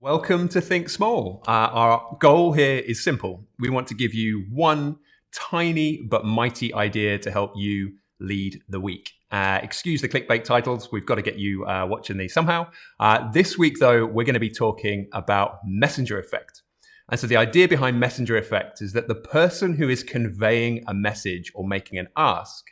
Welcome to Think Small. Our goal here is simple. We want to give you one tiny but mighty idea to help you lead the week. Excuse the clickbait titles. We've got to get you watching these somehow. This week, though, we're going to be talking about messenger effect. And so the idea behind messenger effect is that the person who is conveying a message or making an ask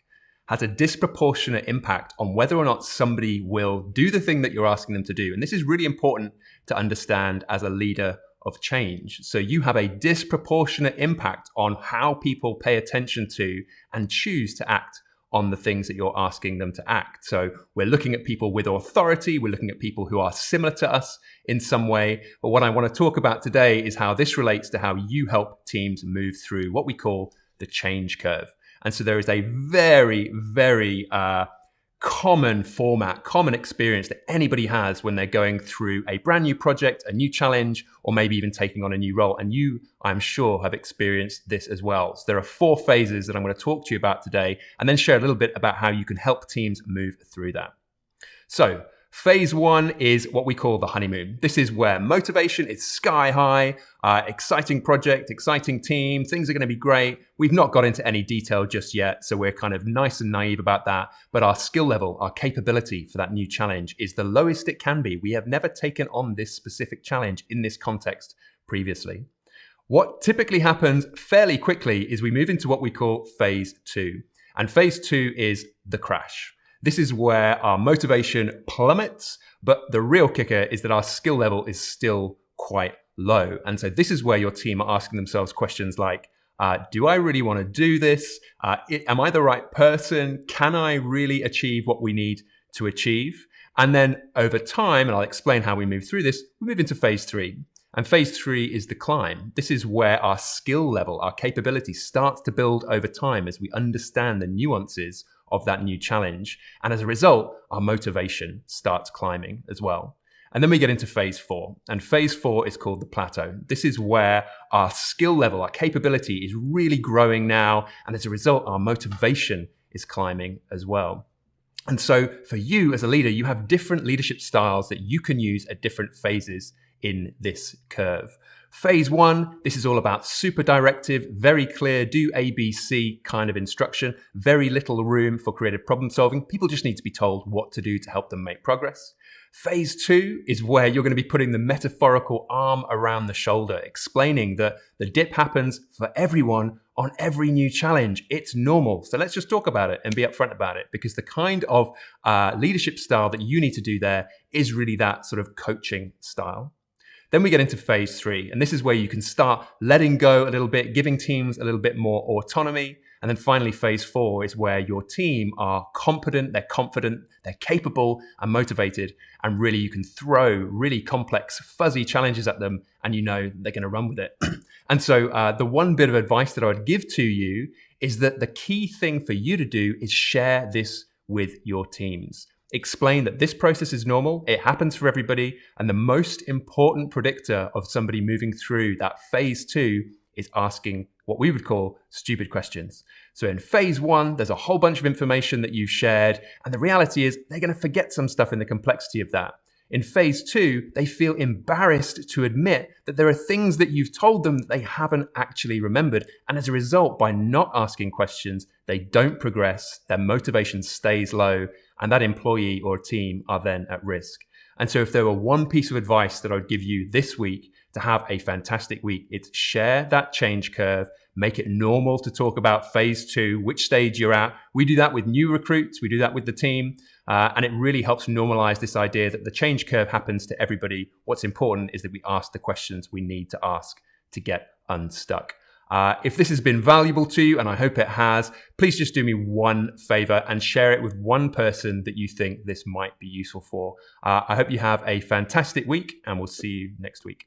has a disproportionate impact on whether or not somebody will do the thing that you're asking them to do. And this is really important to understand as a leader of change. So you have a disproportionate impact on how people pay attention to and choose to act on the things that you're asking them to act. So we're looking at people with authority. We're looking at people who are similar to us in some way. But what I want to talk about today is how this relates to how you help teams move through what we call the change curve. And so there is a very, very common format, common experience that anybody has when they're going through a brand new project, a new challenge, or maybe even taking on a new role. And you, I'm sure, have experienced this as well. So there are 4 phases that I'm going to talk to you about today, and then share a little bit about how you can help teams move through that. So phase 1 is what we call the honeymoon. This is where motivation is sky high, exciting project, exciting team, things are going to be great. We've not got into any detail just yet, so we're kind of nice and naive about that. But our skill level, our capability for that new challenge is the lowest it can be. We have never taken on this specific challenge in this context previously. What typically happens fairly quickly is we move into what we call phase 2. And phase 2 is the crash. This is where our motivation plummets, but the real kicker is that our skill level is still quite low. And so this is where your team are asking themselves questions like, do I really want to do this? Am I the right person? Can I really achieve what we need to achieve? And then over time, and I'll explain how we move through this, we move into phase 3. And phase 3 is the climb. This is where our skill level, our capability starts to build over time as we understand the nuances of that new challenge. And as a result, our motivation starts climbing as well. And then we get into phase 4. And phase 4 is called the plateau. This is where our skill level, our capability is really growing now. And as a result, our motivation is climbing as well. And so for you as a leader, you have different leadership styles that you can use at different phases in this curve. Phase 1, this is all about super directive, very clear, do A, B, C kind of instruction, very little room for creative problem solving. People just need to be told what to do to help them make progress. Phase 2 is where you're going to be putting the metaphorical arm around the shoulder, explaining that the dip happens for everyone on every new challenge. It's normal. So let's just talk about it and be upfront about it, because the kind of leadership style that you need to do there is really that sort of coaching style. Then we get into phase 3, and this is where you can start letting go a little bit, giving teams a little bit more autonomy. And then finally, phase 4 is where your team are competent, they're confident, they're capable and motivated, and really you can throw really complex, fuzzy challenges at them, and you know they're going to run with it. And so the one bit of advice that I would give to you is that the key thing for you to do is share this with your teams. Explain that this process is normal, it happens for everybody, and the most important predictor of somebody moving through that phase 2 is asking what we would call stupid questions. So in phase 1, there's a whole bunch of information that you've shared, and the reality is they're going to forget some stuff in the complexity of that. In phase 2, they feel embarrassed to admit that there are things that you've told them that they haven't actually remembered. And as a result, by not asking questions, they don't progress, their motivation stays low, and that employee or team are then at risk. And so if there were one piece of advice that I would give you this week to have a fantastic week, it's share that change curve, make it normal to talk about phase 2, which stage you're at. We do that with new recruits, we do that with the team, and it really helps normalize this idea that the change curve happens to everybody. What's important is that we ask the questions we need to ask to get unstuck. If this has been valuable to you, and I hope it has, please just do me one favor and share it with one person that you think this might be useful for. I hope you have a fantastic week, and we'll see you next week.